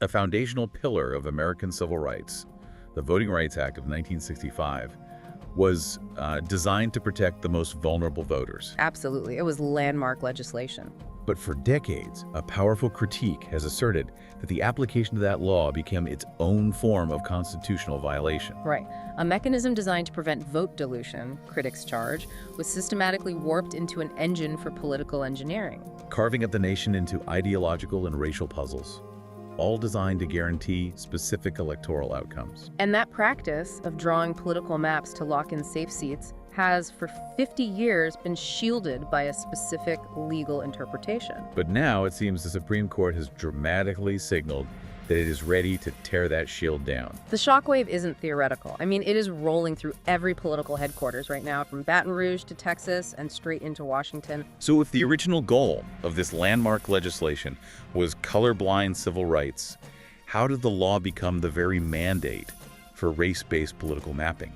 A foundational pillar of American civil rights, the Voting Rights Act of 1965, was designed to protect the most vulnerable voters. Absolutely. It was landmark legislation. But for decades, a powerful critique has asserted that the application of that law became its own form of constitutional violation. Right. A mechanism designed to prevent vote dilution, critics charge, was systematically warped into an engine for political engineering. Carving up the nation into ideological and racial puzzles, all designed to guarantee specific electoral outcomes. And that practice of drawing political maps to lock in safe seats has, for 50 years, been shielded by a specific legal interpretation. But now it seems the Supreme Court has dramatically signaled that it is ready to tear that shield down. The shockwave isn't theoretical. I mean, it is rolling through every political headquarters right now, from Baton Rouge to Texas and straight into Washington. So if the original goal of this landmark legislation was colorblind civil rights, how did the law become the very mandate for race-based political mapping?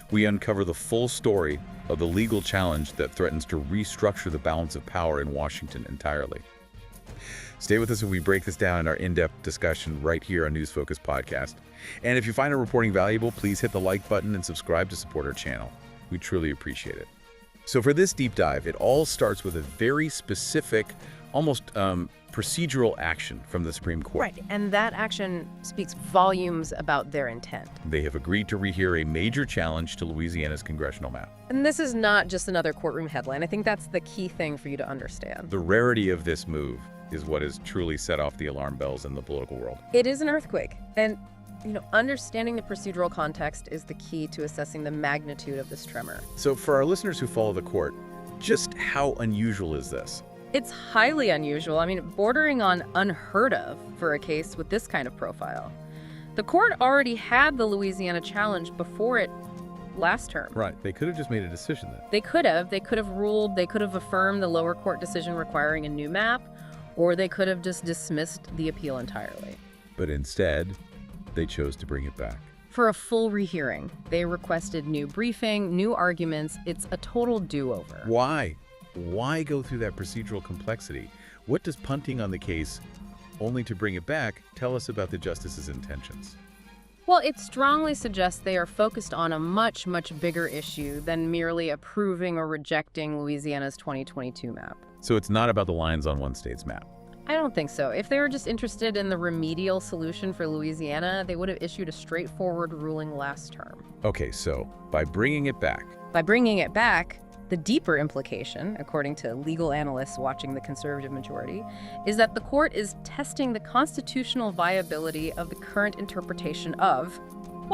We uncover the full story of the legal challenge that threatens to restructure the balance of power in Washington entirely. Stay with us as we break this down in our in-depth discussion right here on News Focus Podcast. And if you find our reporting valuable, please hit the like button and subscribe to support our channel. We truly appreciate it. So for this deep dive, it all starts with a very specific, almost procedural action from the Supreme Court. Right, and that action speaks volumes about their intent. They have agreed to rehear a major challenge to Louisiana's congressional map. And this is not just another courtroom headline. I think that's the key thing for you to understand. The rarity of this move is what has truly set off the alarm bells in the political world. It is an earthquake, and understanding the procedural context is the key to assessing the magnitude of this tremor. So for our listeners who follow the court, just how unusual is this? It's highly unusual. I mean, bordering on unheard of for a case with this kind of profile. The court already had the Louisiana challenge before it last term. Right. They could have just made a decision then. They could have ruled, they could have affirmed the lower court decision requiring a new map, or they could have just dismissed the appeal entirely. But instead, they chose to bring it back. For a full rehearing, they requested new briefing, new arguments. It's a total do-over. Why? Why go through that procedural complexity? What does punting on the case, only to bring it back, tell us about the justices' intentions? Well, it strongly suggests they are focused on a much, much bigger issue than merely approving or rejecting Louisiana's 2022 map. So it's not about the lines on one state's map? I don't think so. If they were just interested in the remedial solution for Louisiana, they would have issued a straightforward ruling last term. Okay, so by bringing it back, the deeper implication, according to legal analysts watching the conservative majority, is that the court is testing the constitutional viability of the current interpretation of,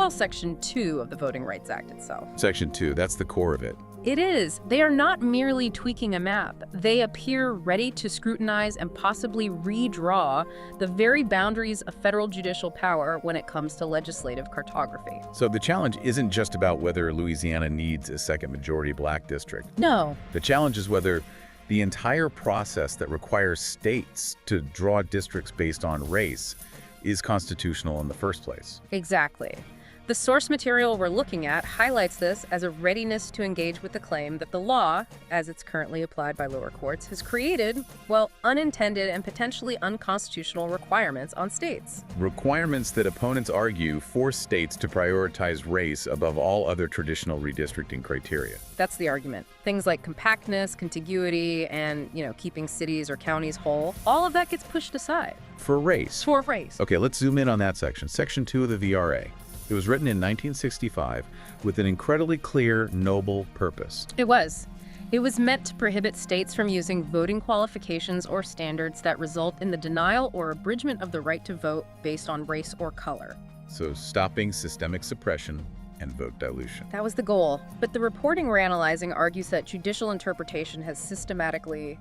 Section 2 of the Voting Rights Act itself. Section 2, that's the core of it. It is. They are not merely tweaking a map. They appear ready to scrutinize and possibly redraw the very boundaries of federal judicial power when it comes to legislative cartography. So the challenge isn't just about whether Louisiana needs a second majority black district. No. The challenge is whether the entire process that requires states to draw districts based on race is constitutional in the first place. Exactly. The source material we're looking at highlights this as a readiness to engage with the claim that the law, as it's currently applied by lower courts, has created, unintended and potentially unconstitutional requirements on states. Requirements that opponents argue force states to prioritize race above all other traditional redistricting criteria. That's the argument. Things like compactness, contiguity, and, keeping cities or counties whole, all of that gets pushed aside. For race. For race. Okay, let's zoom in on that section. Section 2 of the VRA. It was written in 1965 with an incredibly clear, noble purpose. It was. It was meant to prohibit states from using voting qualifications or standards that result in the denial or abridgment of the right to vote based on race or color. So stopping systemic suppression and vote dilution. That was the goal. But the reporting we're analyzing argues that judicial interpretation has systematically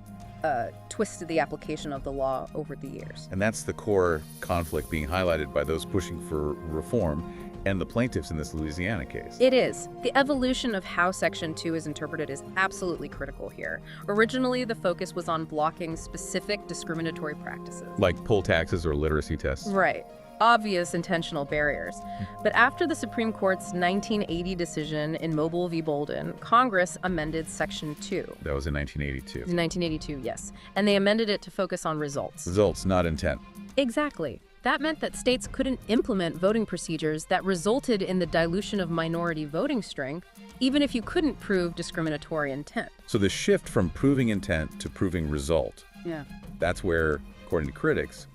twisted the application of the law over the years. And that's the core conflict being highlighted by those pushing for reform and the plaintiffs in this Louisiana case. It is. The evolution of how Section 2 is interpreted is absolutely critical here. Originally, the focus was on blocking specific discriminatory practices. Like poll taxes or literacy tests. Right. Obvious intentional barriers. But after the Supreme Court's 1980 decision in Mobile v. Bolden, Congress amended Section 2. That was in 1982. In 1982, yes. And they amended it to focus on results. Results, not intent. Exactly. That meant that states couldn't implement voting procedures that resulted in the dilution of minority voting strength, even if you couldn't prove discriminatory intent. So the shift from proving intent to proving result, Yeah. that's where, according to critics,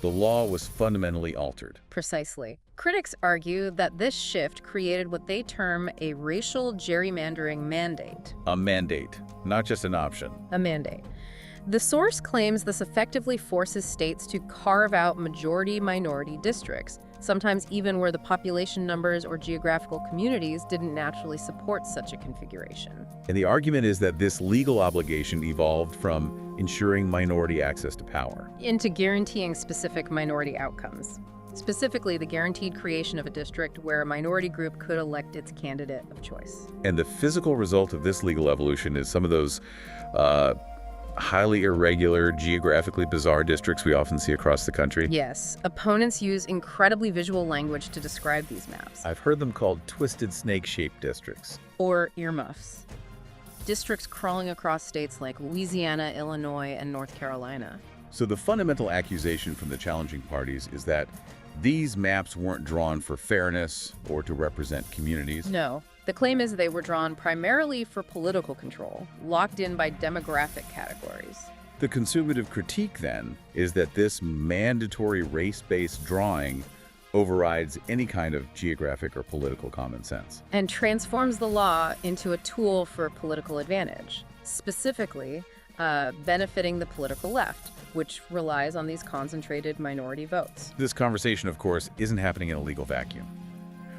the law was fundamentally altered. Precisely. Critics argue that this shift created what they term a racial gerrymandering mandate. A mandate, not just an option. A mandate. The source claims this effectively forces states to carve out majority-minority districts, sometimes even where the population numbers or geographical communities didn't naturally support such a configuration. And the argument is that this legal obligation evolved from ensuring minority access to power. Into guaranteeing specific minority outcomes. Specifically, the guaranteed creation of a district where a minority group could elect its candidate of choice. And the physical result of this legal evolution is some of those highly irregular, geographically bizarre districts we often see across the country. Yes, opponents use incredibly visual language to describe these maps. I've heard them called twisted snake-shaped districts. Or earmuffs. Districts crawling across states like Louisiana, Illinois, and North Carolina. So the fundamental accusation from the challenging parties is that these maps weren't drawn for fairness or to represent communities. No. The claim is they were drawn primarily for political control, locked in by demographic categories. The conservative critique, then, is that this mandatory race-based drawing overrides any kind of geographic or political common sense. And transforms the law into a tool for political advantage, specifically benefiting the political left, which relies on these concentrated minority votes. This conversation, of course, isn't happening in a legal vacuum.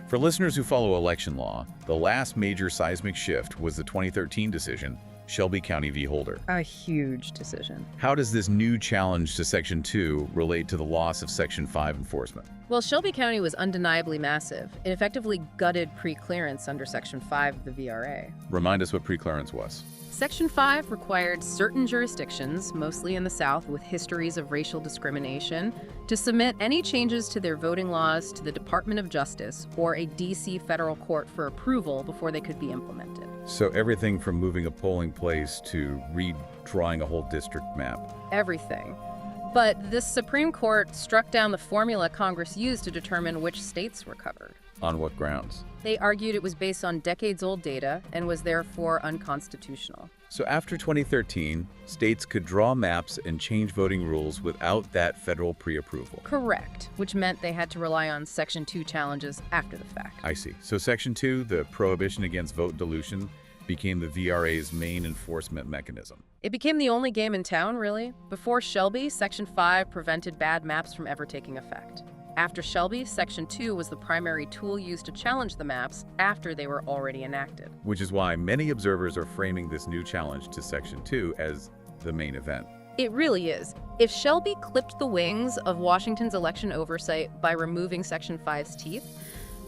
For listeners who follow election law, the last major seismic shift was the 2013 decision, Shelby County v. Holder. A huge decision. How does this new challenge to Section 2 relate to the loss of Section 5 enforcement? Well, Shelby County was undeniably massive. It effectively gutted pre-clearance under Section 5 of the VRA. Remind us what preclearance was. Section 5 required certain jurisdictions, mostly in the South with histories of racial discrimination, to submit any changes to their voting laws to the Department of Justice or a D.C. federal court for approval before they could be implemented. So everything from moving a polling place to redrawing a whole district map. Everything. But this Supreme Court struck down the formula Congress used to determine which states were covered. On what grounds? They argued it was based on decades-old data and was therefore unconstitutional. So after 2013, states could draw maps and change voting rules without that federal pre-approval. Correct, which meant they had to rely on Section 2 challenges after the fact. I see. So Section 2, the prohibition against vote dilution, became the VRA's main enforcement mechanism. It became the only game in town, really. Before Shelby, Section 5 prevented bad maps from ever taking effect. After Shelby, Section 2 was the primary tool used to challenge the maps after they were already enacted. Which is why many observers are framing this new challenge to Section 2 as the main event. It really is. If Shelby clipped the wings of Washington's election oversight by removing Section 5's teeth,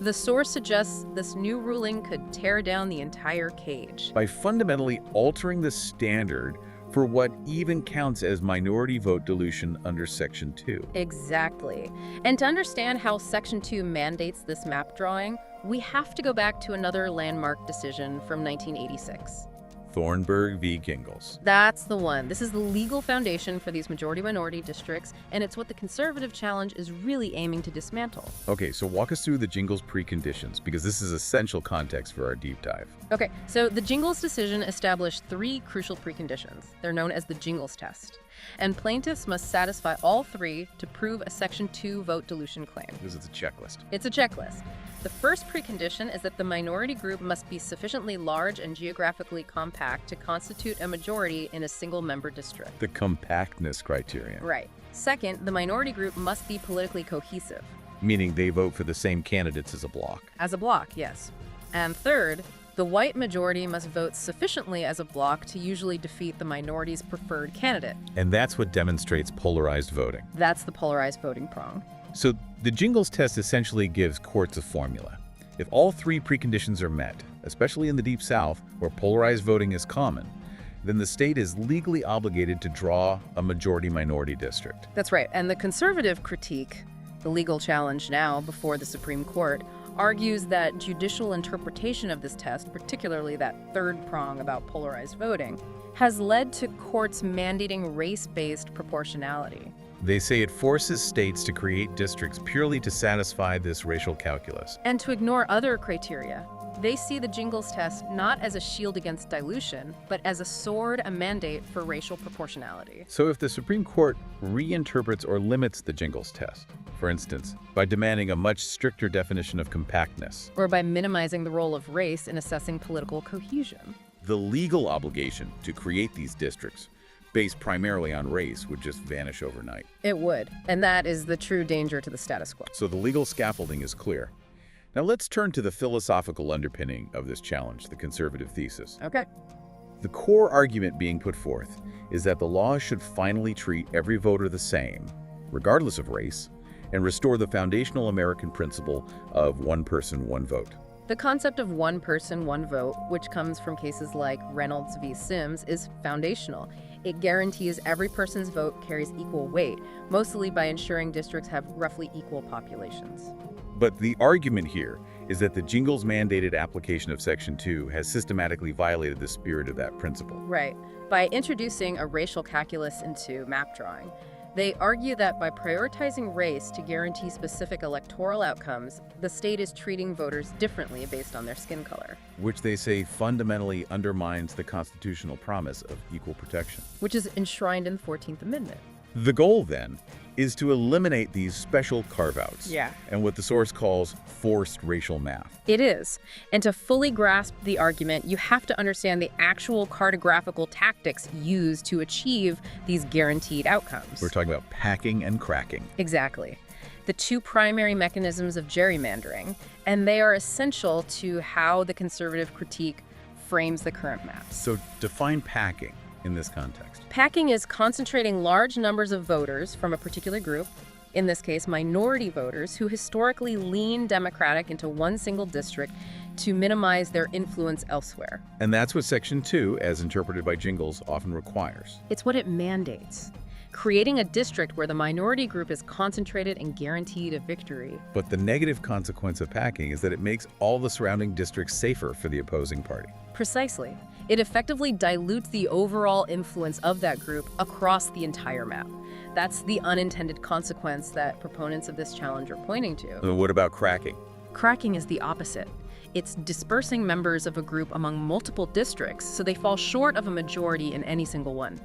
the source suggests this new ruling could tear down the entire cage. By fundamentally altering the standard for what even counts as minority vote dilution under Section 2. Exactly. And to understand how Section 2 mandates this map drawing, we have to go back to another landmark decision from 1986. Thornburg v. Gingles. That's the one. This is the legal foundation for these majority-minority districts, and it's what the conservative challenge is really aiming to dismantle. Okay, so walk us through the Gingles preconditions, because this is essential context for our deep dive. Okay, so the Gingles decision established 3 crucial preconditions. They're known as the Gingles test. And plaintiffs must satisfy all 3 to prove a Section 2 vote dilution claim. This is a checklist. It's a checklist. The first precondition is that the minority group must be sufficiently large and geographically compact to constitute a majority in a single-member district. The compactness criterion. Right. Second, the minority group must be politically cohesive. Meaning they vote for the same candidates as a bloc. As a bloc, yes. And third, the white majority must vote sufficiently as a bloc to usually defeat the minority's preferred candidate. And that's what demonstrates polarized voting. That's the polarized voting prong. So the Gingles test essentially gives courts a formula. If all 3 preconditions are met, especially in the Deep South, where polarized voting is common, then the state is legally obligated to draw a majority-minority district. That's right. And the conservative critique, the legal challenge now before the Supreme Court, argues that judicial interpretation of this test, particularly that third prong about polarized voting, has led to courts mandating race-based proportionality. They say it forces states to create districts purely to satisfy this racial calculus. And to ignore other criteria. They see the Jingles test not as a shield against dilution, but as a sword, a mandate for racial proportionality. So if the Supreme Court reinterprets or limits the Jingles test, for instance, by demanding a much stricter definition of compactness, Or by minimizing the role of race in assessing political cohesion. the legal obligation to create these districts based primarily on race would just vanish overnight. It would, and that is the true danger to the status quo. So the legal scaffolding is clear. Now let's turn to the philosophical underpinning of this challenge, the conservative thesis. Okay. The core argument being put forth is that the law should finally treat every voter the same, regardless of race, and restore the foundational American principle of one person, one vote. The concept of one person, one vote, which comes from cases like Reynolds v. Sims, is foundational. It guarantees every person's vote carries equal weight, mostly by ensuring districts have roughly equal populations. But the argument here is that the Jingles mandated application of Section 2 has systematically violated the spirit of that principle. Right. By introducing a racial calculus into map drawing, they argue that by prioritizing race to guarantee specific electoral outcomes, the state is treating voters differently based on their skin color. Which they say fundamentally undermines the constitutional promise of equal protection. Which is enshrined in the 14th Amendment. The goal, then, is to eliminate these special carve-outs. Yeah. And what the source calls forced racial math. It is. And to fully grasp the argument, you have to understand the actual cartographical tactics used to achieve these guaranteed outcomes. We're talking about packing and cracking. Exactly. The two primary mechanisms of gerrymandering, and they are essential to how the conservative critique frames the current maps. So define packing in this context. Packing is concentrating large numbers of voters from a particular group, in this case minority voters, who historically lean Democratic into one single district to minimize their influence elsewhere. And that's what Section 2, as interpreted by Jingles, often requires. It's what it mandates, creating a district where the minority group is concentrated and guaranteed a victory. But the negative consequence of packing is that it makes all the surrounding districts safer for the opposing party. Precisely. It effectively dilutes the overall influence of that group across the entire map. That's the unintended consequence that proponents of this challenge are pointing to. What about cracking? Cracking is the opposite. It's dispersing members of a group among multiple districts so they fall short of a majority in any single one.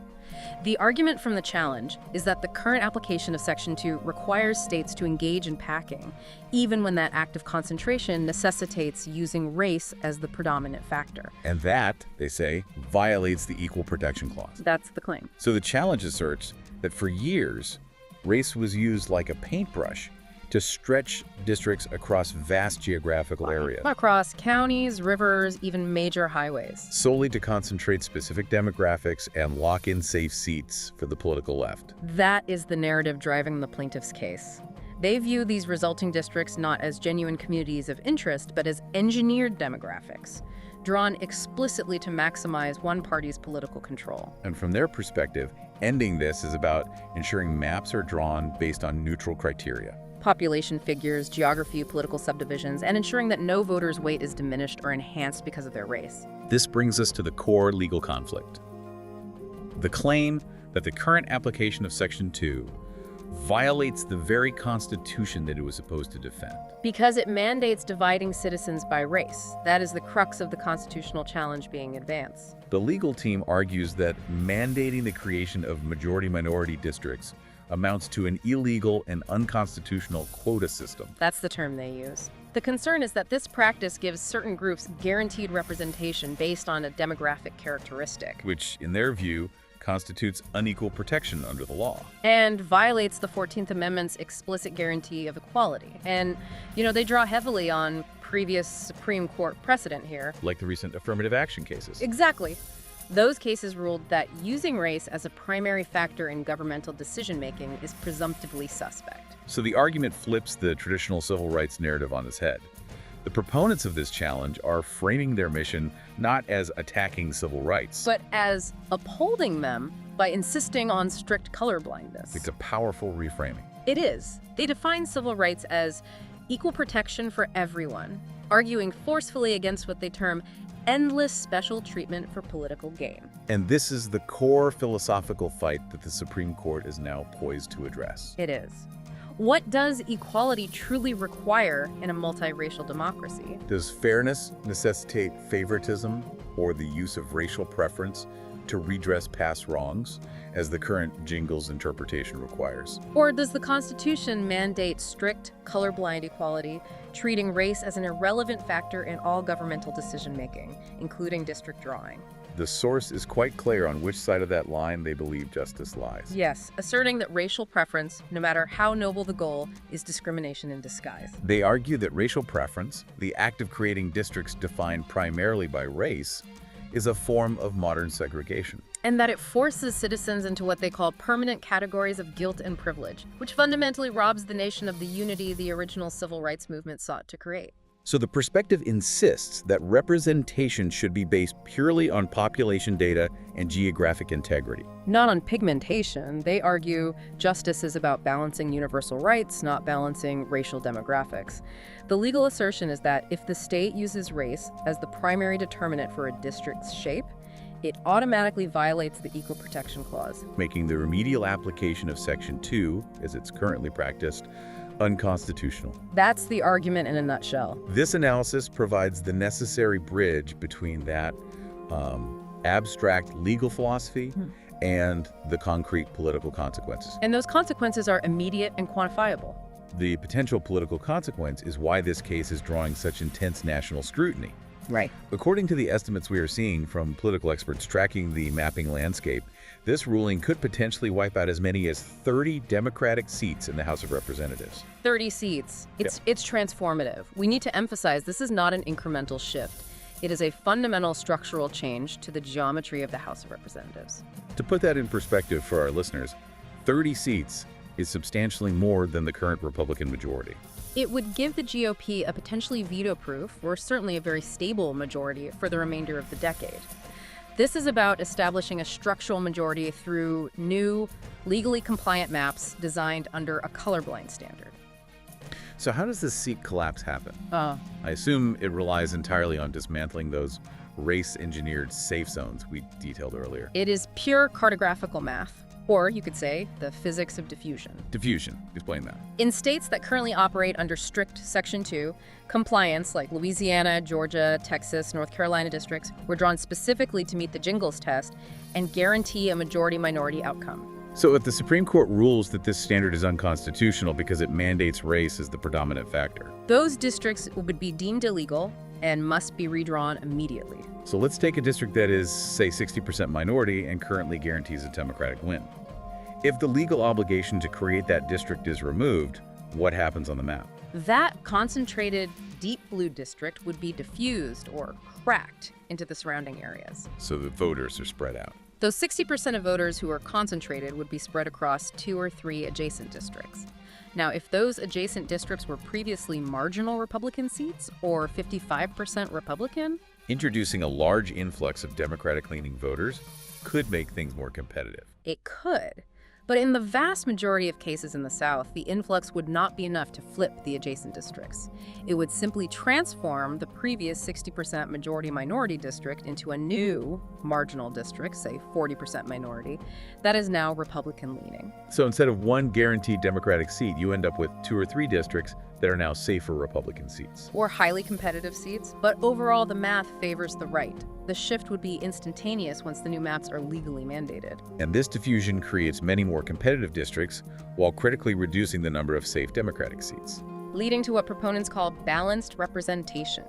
The argument from the challenge is that the current application of Section 2 requires states to engage in packing, even when that act of concentration necessitates using race as the predominant factor. And that, they say, violates the Equal Protection Clause. That's the claim. So the challenge asserts that for years, race was used like a paintbrush to stretch districts across vast geographical areas. Across counties, rivers, even major highways. Solely to concentrate specific demographics and lock in safe seats for the political left. That is the narrative driving the plaintiff's case. They view these resulting districts not as genuine communities of interest, but as engineered demographics, drawn explicitly to maximize one party's political control. And from their perspective, ending this is about ensuring maps are drawn based on neutral criteria. Population figures, geography, political subdivisions, and ensuring that no voter's weight is diminished or enhanced because of their race. This brings us to the core legal conflict. The claim that the current application of Section 2 violates the very Constitution that it was supposed to defend. Because it mandates dividing citizens by race. That is the crux of the constitutional challenge being advanced. The legal team argues that mandating the creation of majority-minority districts amounts to an illegal and unconstitutional quota system. That's the term they use. The concern is that this practice gives certain groups guaranteed representation based on a demographic characteristic, Which, in their view, constitutes unequal protection under the law. and violates the 14th Amendment's explicit guarantee of equality. And, they draw heavily on previous Supreme Court precedent here. Like the recent affirmative action cases. Exactly. Those cases ruled that using race as a primary factor in governmental decision-making is presumptively suspect. So the argument flips the traditional civil rights narrative on its head. The proponents of this challenge are framing their mission not as attacking civil rights, But as upholding them by insisting on strict colorblindness. it's a powerful reframing. It is. They define civil rights as equal protection for everyone, arguing forcefully against what they term endless special treatment for political gain. And this is the core philosophical fight that the Supreme Court is now poised to address. It is. What does equality truly require in a multiracial democracy? Does fairness necessitate favoritism or the use of racial preference to redress past wrongs, as the current Jingles interpretation requires? Or does the Constitution mandate strict, colorblind equality, treating race as an irrelevant factor in all governmental decision-making, including district drawing? The source is quite clear on which side of that line they believe justice lies. Yes, asserting that racial preference, no matter how noble the goal, is discrimination in disguise. They argue that racial preference, the act of creating districts defined primarily by race, is a form of modern segregation. And that it forces citizens into what they call permanent categories of guilt and privilege, which fundamentally robs the nation of the unity the original civil rights movement sought to create. So the perspective insists that representation should be based purely on population data and geographic integrity. Not on pigmentation. They argue justice is about balancing universal rights, not balancing racial demographics. The legal assertion is that if the state uses race as the primary determinant for a district's shape, it automatically violates the Equal Protection Clause, making the remedial application of Section 2, as it's currently practiced, unconstitutional. That's the argument in a nutshell. This analysis provides the necessary bridge between that abstract legal philosophy and the concrete political consequences. And those consequences are immediate and quantifiable. The potential political consequence is why this case is drawing such intense national scrutiny. Right. According to the estimates we are seeing from political experts tracking the mapping landscape, this ruling could potentially wipe out as many as 30 Democratic seats in the House of Representatives. 30 seats. It's transformative. We need to emphasize this is not an incremental shift. It is a fundamental structural change to the geometry of the House of Representatives. To put that in perspective for our listeners, 30 seats is substantially more than the current Republican majority. It would give the GOP a potentially veto-proof, or certainly a very stable majority for the remainder of the decade. This is about establishing a structural majority through new, legally compliant maps designed under a colorblind standard. So how does this seat collapse happen? I assume it relies entirely on dismantling those race-engineered safe zones we detailed earlier. It is pure cartographical math. Or you could say the physics of diffusion. Diffusion. Explain that. In states that currently operate under strict Section 2 compliance, like Louisiana, Georgia, Texas, North Carolina districts, were drawn specifically to meet the Jingles test and guarantee a majority-minority outcome. So if the Supreme Court rules that this standard is unconstitutional because it mandates race as the predominant factor, those districts would be deemed illegal and must be redrawn immediately. So let's take a district that is, say, 60% minority and currently guarantees a Democratic win. If the legal obligation to create that district is removed, what happens on the map? That concentrated deep blue district would be diffused or cracked into the surrounding areas. So the voters are spread out. Those 60% of voters who are concentrated would be spread across 2 or 3 adjacent districts. Now, if those adjacent districts were previously marginal Republican seats or 55% Republican, introducing a large influx of Democratic-leaning voters could make things more competitive. It could. But in the vast majority of cases in the South, the influx would not be enough to flip the adjacent districts. It would simply transform the previous 60% majority-minority district into a new marginal district, say 40% minority, that is now Republican-leaning. So instead of one guaranteed Democratic seat, you end up with 2 or 3 districts that are now safer Republican seats. Or highly competitive seats, but overall the math favors the right. The shift would be instantaneous once the new maps are legally mandated. And this diffusion creates many more competitive districts while critically reducing the number of safe Democratic seats, leading to what proponents call balanced representation,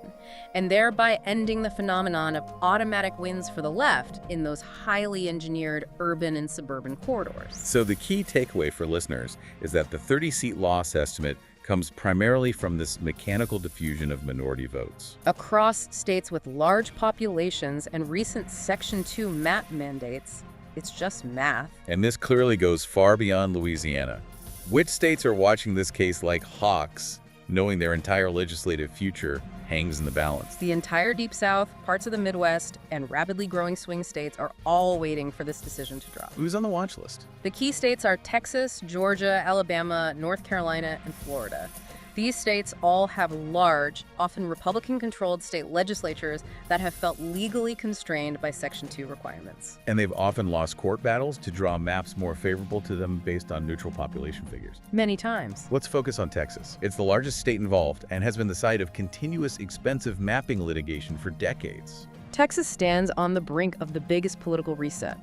and thereby ending the phenomenon of automatic wins for the left in those highly engineered urban and suburban corridors. So the key takeaway for listeners is that the 30-seat loss estimate comes primarily from this mechanical diffusion of minority votes. Across states with large populations and recent Section 2 map mandates, it's just math. And this clearly goes far beyond Louisiana. Which states are watching this case like hawks, knowing their entire legislative future hangs in the balance? The entire Deep South, parts of the Midwest, and rapidly growing swing states are all waiting for this decision to drop. Who's on the watch list? The key states are Texas, Georgia, Alabama, North Carolina, and Florida. These states all have large, often Republican-controlled state legislatures that have felt legally constrained by Section 2 requirements. And they've often lost court battles to draw maps more favorable to them based on neutral population figures. Many times. Let's focus on Texas. It's the largest state involved and has been the site of continuous expensive mapping litigation for decades. Texas stands on the brink of the biggest political reset.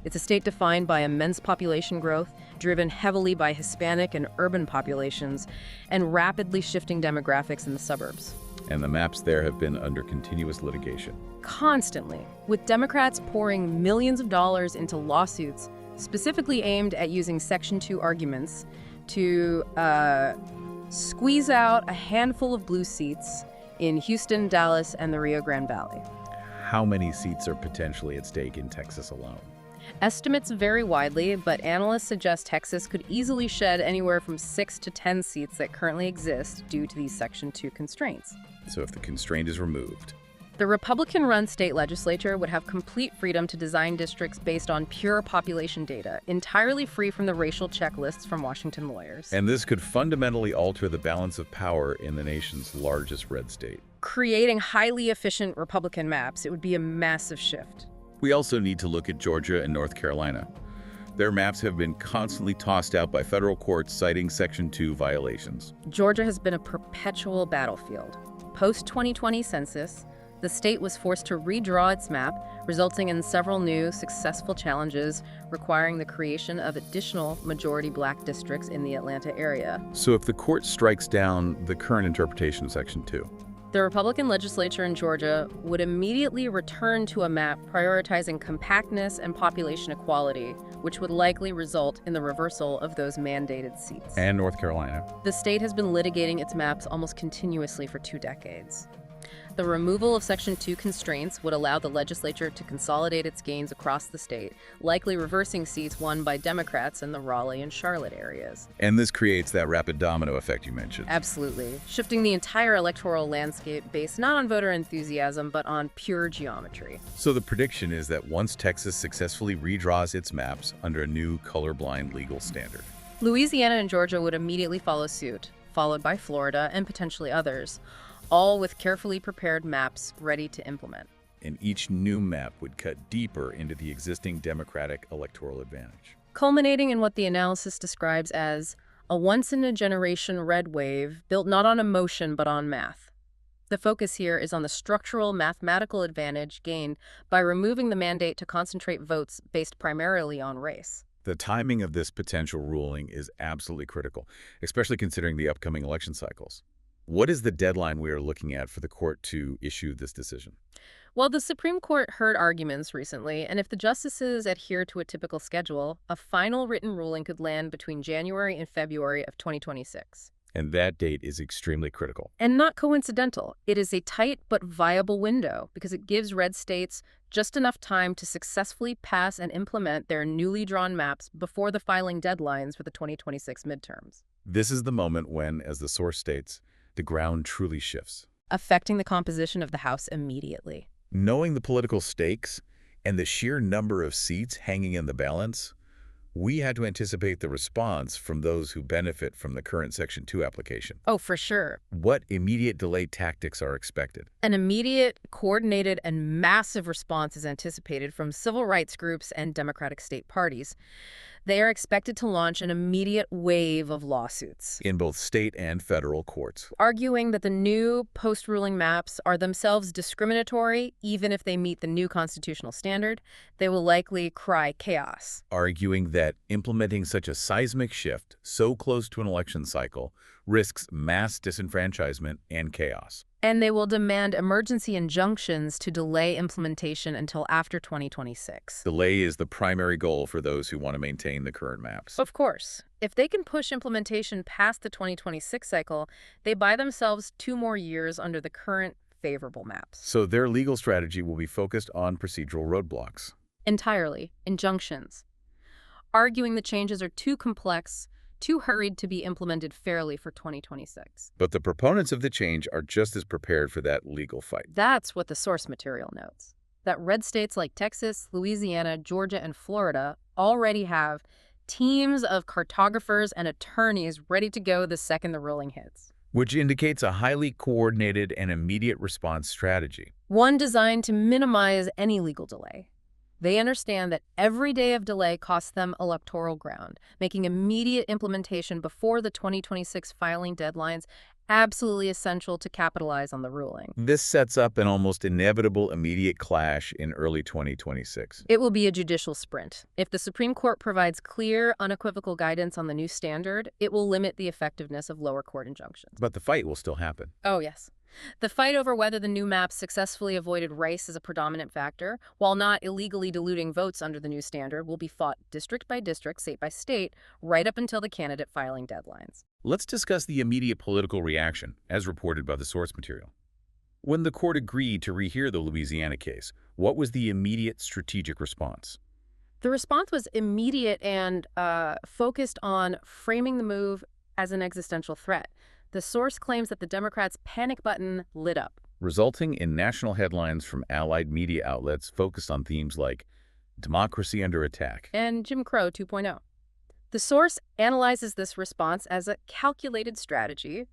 It's a state defined by immense population growth, driven heavily by Hispanic and urban populations, and rapidly shifting demographics in the suburbs. And the maps there have been under continuous litigation. Constantly, with Democrats pouring millions of dollars into lawsuits specifically aimed at using Section 2 arguments to squeeze out a handful of blue seats in Houston, Dallas, and the Rio Grande Valley. How many seats are potentially at stake in Texas alone? Estimates vary widely, but analysts suggest Texas could easily shed anywhere from 6 to 10 seats that currently exist due to these Section 2 constraints. So if the constraint is removed, the Republican-run state legislature would have complete freedom to design districts based on pure population data, entirely free from the racial checklists from Washington lawyers. and this could fundamentally alter the balance of power in the nation's largest red state. Creating highly efficient Republican maps, it would be a massive shift. We also need to look at Georgia and North Carolina. Their maps have been constantly tossed out by federal courts citing Section 2 violations. Georgia has been a perpetual battlefield. Post-2020 census, the state was forced to redraw its map, resulting in several new successful challenges requiring the creation of additional majority black districts in the Atlanta area. So if the court strikes down the current interpretation of Section 2, The Republican legislature in Georgia would immediately return to a map prioritizing compactness and population equality, which would likely result in the reversal of those mandated seats. and North Carolina, The state has been litigating its maps almost continuously for 2 decades. The removal of Section 2 constraints would allow the legislature to consolidate its gains across the state, likely reversing seats won by Democrats in the Raleigh and Charlotte areas. and this creates that rapid domino effect you mentioned. Absolutely, shifting the entire electoral landscape based not on voter enthusiasm, but on pure geometry. So the prediction is that once Texas successfully redraws its maps under a new colorblind legal standard, Louisiana and Georgia would immediately follow suit, followed by Florida and potentially others, all with carefully prepared maps ready to implement. and each new map would cut deeper into the existing Democratic electoral advantage. Culminating in what the analysis describes as a once-in-a-generation red wave built not on emotion but on math. The focus here is on the structural mathematical advantage gained by removing the mandate to concentrate votes based primarily on race. The timing of this potential ruling is absolutely critical, especially considering the upcoming election cycles. What is the deadline we are looking at for the court to issue this decision? Well, the Supreme Court heard arguments recently, and if the justices adhere to a typical schedule, a final written ruling could land between January and February of 2026. And that date is extremely critical. And not coincidental. It is a tight but viable window because it gives red states just enough time to successfully pass and implement their newly drawn maps before the filing deadlines for the 2026 midterms, This is the moment when, as the source states, the ground truly shifts. affecting the composition of the House immediately. Knowing the political stakes and the sheer number of seats hanging in the balance, we had to anticipate the response from those who benefit from the current Section 2 application. Oh, for sure. What immediate delay tactics are expected? An immediate, coordinated, and massive response is anticipated from civil rights groups and Democratic state parties. They are expected to launch an immediate wave of lawsuits, In both state and federal courts, arguing that the new post-ruling maps are themselves discriminatory, even if they meet the new constitutional standard. They will likely cry chaos. arguing that implementing such a seismic shift so close to an election cycle risks mass disenfranchisement and chaos. And they will demand emergency injunctions to delay implementation until after 2026. Delay is the primary goal for those who want to maintain the current maps. Of course, if they can push implementation past the 2026 cycle, they buy themselves 2 more years under the current favorable maps. So their legal strategy will be focused on procedural roadblocks. Entirely. Injunctions. Arguing the changes are too complex, too hurried to be implemented fairly for 2026. But the proponents of the change are just as prepared for that legal fight. That's what the source material notes. That red states like Texas, Louisiana, Georgia, and Florida already have teams of cartographers and attorneys ready to go the second the ruling hits. which indicates a highly coordinated and immediate response strategy. One designed to minimize any legal delay. They understand that every day of delay costs them electoral ground, making immediate implementation before the 2026 filing deadlines absolutely essential to capitalize on the ruling. This sets up an almost inevitable immediate clash in early 2026. It will be a judicial sprint. If the Supreme Court provides clear, unequivocal guidance on the new standard, it will limit the effectiveness of lower court injunctions. But the fight will still happen. Oh, yes. The fight over whether the new maps successfully avoided race as a predominant factor, while not illegally diluting votes under the new standard, will be fought district by district, state by state, right up until the candidate filing deadlines. Let's discuss the immediate political reaction, as reported by the source material. When the court agreed to rehear the Louisiana case, what was the immediate strategic response? The response was immediate and focused on framing the move as an existential threat. The source claims that the Democrats' panic button lit up, Resulting in national headlines from allied media outlets focused on themes like democracy under attack. and Jim Crow 2.0. The source analyzes this response as a calculated strategy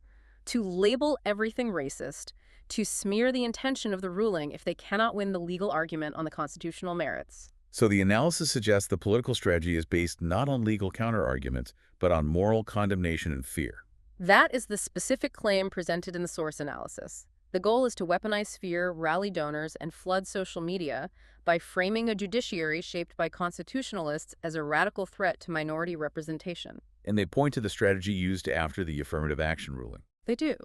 to label everything racist, to smear the intention of the ruling if they cannot win the legal argument on the constitutional merits. So the analysis suggests the political strategy is based not on legal counterarguments, but on moral condemnation and fear. That is the specific claim presented in the source analysis. The goal is to weaponize fear, rally donors, and flood social media by framing a judiciary shaped by constitutionalists as a radical threat to minority representation. And they point to the strategy used after the affirmative action ruling. They do.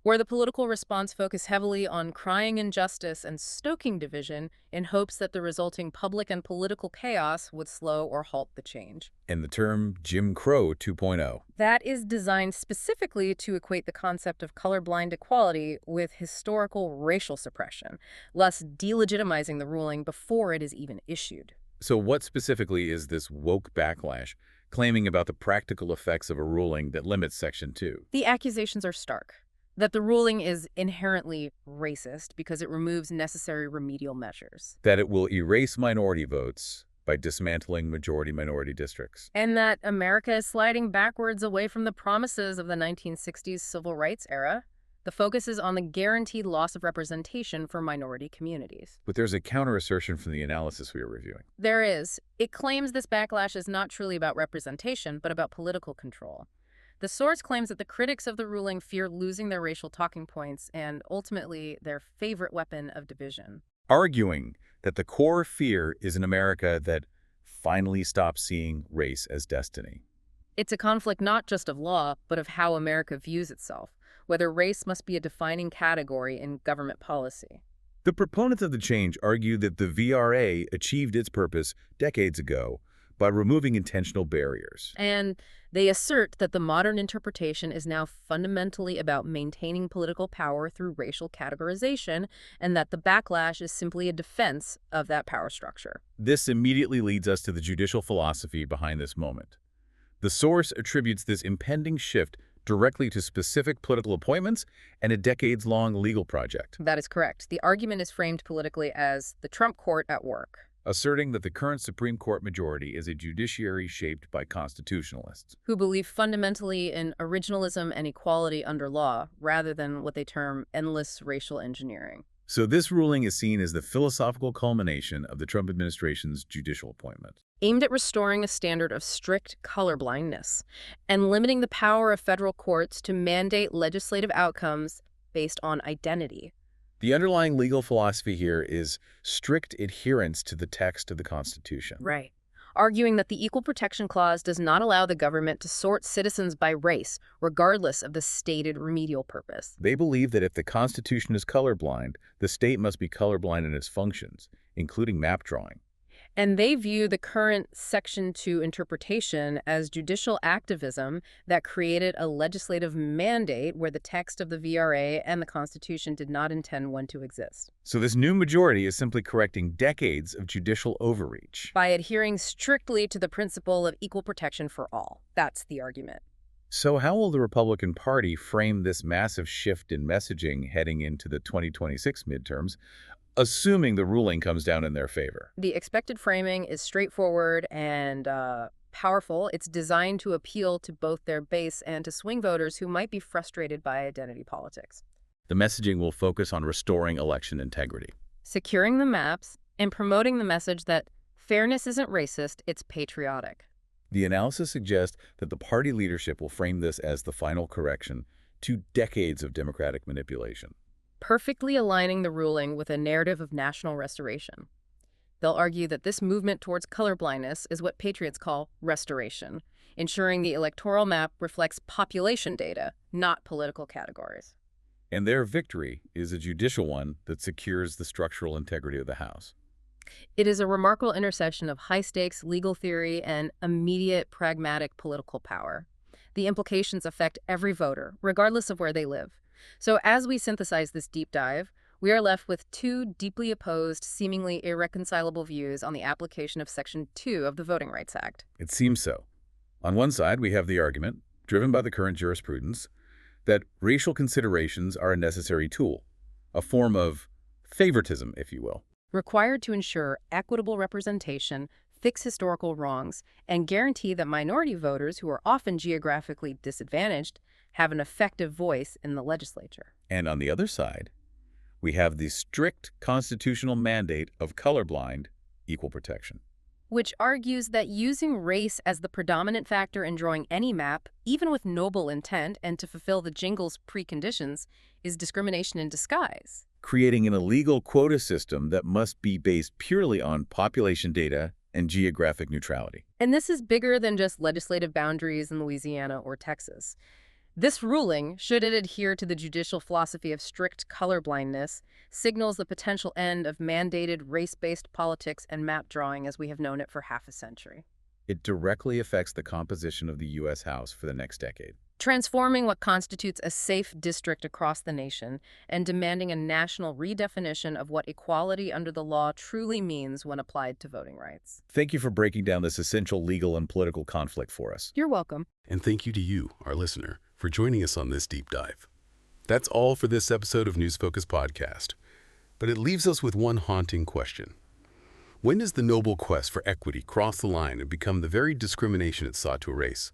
Where the political response focused heavily on crying injustice and stoking division in hopes that the resulting public and political chaos would slow or halt the change. And the term Jim Crow 2.0. That is designed specifically to equate the concept of colorblind equality with historical racial suppression, thus delegitimizing the ruling before it is even issued. So what specifically is this woke backlash claiming about the practical effects of a ruling that limits Section 2? The accusations are stark. That the ruling is inherently racist because it removes necessary remedial measures. That it will erase minority votes by dismantling majority-minority districts. And that America is sliding backwards away from the promises of the 1960s civil rights era. The focus is on the guaranteed loss of representation for minority communities. But there's a counter-assertion from the analysis we are reviewing. There is. It claims this backlash is not truly about representation, but about political control. The source claims that the critics of the ruling fear losing their racial talking points and, ultimately, their favorite weapon of division. Arguing that the core fear is an America that finally stops seeing race as destiny. It's a conflict not just of law, but of how America views itself, whether race must be a defining category in government policy. The proponents of the change argue that the VRA achieved its purpose decades ago by removing intentional barriers. And they assert that the modern interpretation is now fundamentally about maintaining political power through racial categorization, and that the backlash is simply a defense of that power structure. This immediately leads us to the judicial philosophy behind this moment. The source attributes this impending shift directly to specific political appointments and a decades-long legal project, That is correct. The argument is framed politically as the Trump court at work. asserting that the current Supreme Court majority is a judiciary shaped by constitutionalists. Who believe fundamentally in originalism and equality under law, rather than what they term endless racial engineering. So this ruling is seen as the philosophical culmination of the Trump administration's judicial appointment. Aimed at restoring a standard of strict colorblindness and limiting the power of federal courts to mandate legislative outcomes based on identity. The underlying legal philosophy here is strict adherence to the text of the Constitution. Right. Arguing that the Equal Protection Clause does not allow the government to sort citizens by race, regardless of the stated remedial purpose. They believe that if the Constitution is colorblind, the state must be colorblind in its functions, including map drawing. And they view the current Section 2 interpretation as judicial activism that created a legislative mandate where the text of the VRA and the Constitution did not intend one to exist. So this new majority is simply correcting decades of judicial overreach. By adhering strictly to the principle of equal protection for all. That's the argument. So how will the Republican Party frame this massive shift in messaging heading into the 2026 midterms, assuming the ruling comes down in their favor? The expected framing is straightforward and powerful. It's designed to appeal to both their base and to swing voters who might be frustrated by identity politics. The messaging will focus on restoring election integrity. Securing the maps and promoting the message that fairness isn't racist, it's patriotic. The analysis suggests that the party leadership will frame this as the final correction to decades of Democratic manipulation. Perfectly aligning the ruling with a narrative of national restoration. They'll argue that this movement towards colorblindness is what patriots call restoration, ensuring the electoral map reflects population data, not political categories. And their victory is a judicial one that secures the structural integrity of the House. It is a remarkable intersection of high-stakes legal theory and immediate pragmatic political power. The implications affect every voter, regardless of where they live. So as we synthesize this deep dive, we are left with two deeply opposed, seemingly irreconcilable views on the application of Section 2 of the Voting Rights Act. It seems so. On one side, we have the argument, driven by the current jurisprudence, that racial considerations are a necessary tool, a form of favoritism, if you will. Required to ensure equitable representation, fix historical wrongs, and guarantee that minority voters who are often geographically disadvantaged have an effective voice in the legislature. And on the other side, we have the strict constitutional mandate of colorblind equal protection. Which argues that using race as the predominant factor in drawing any map, even with noble intent and to fulfill the jingle's preconditions, is discrimination in disguise. Creating an illegal quota system that must be based purely on population data and geographic neutrality. And this is bigger than just legislative boundaries in Louisiana or Texas. This ruling, should it adhere to the judicial philosophy of strict colorblindness, signals the potential end of mandated race-based politics and map drawing as we have known it for half a century. It directly affects the composition of the U.S. House for the next decade. Transforming what constitutes a safe district across the nation and demanding a national redefinition of what equality under the law truly means when applied to voting rights. Thank you for breaking down this essential legal and political conflict for us. You're welcome. And thank you to you, our listener, for joining us on this deep dive. That's all for this episode of News Focus Podcast. But it leaves us with one haunting question. When does the noble quest for equity cross the line and become the very discrimination it sought to erase?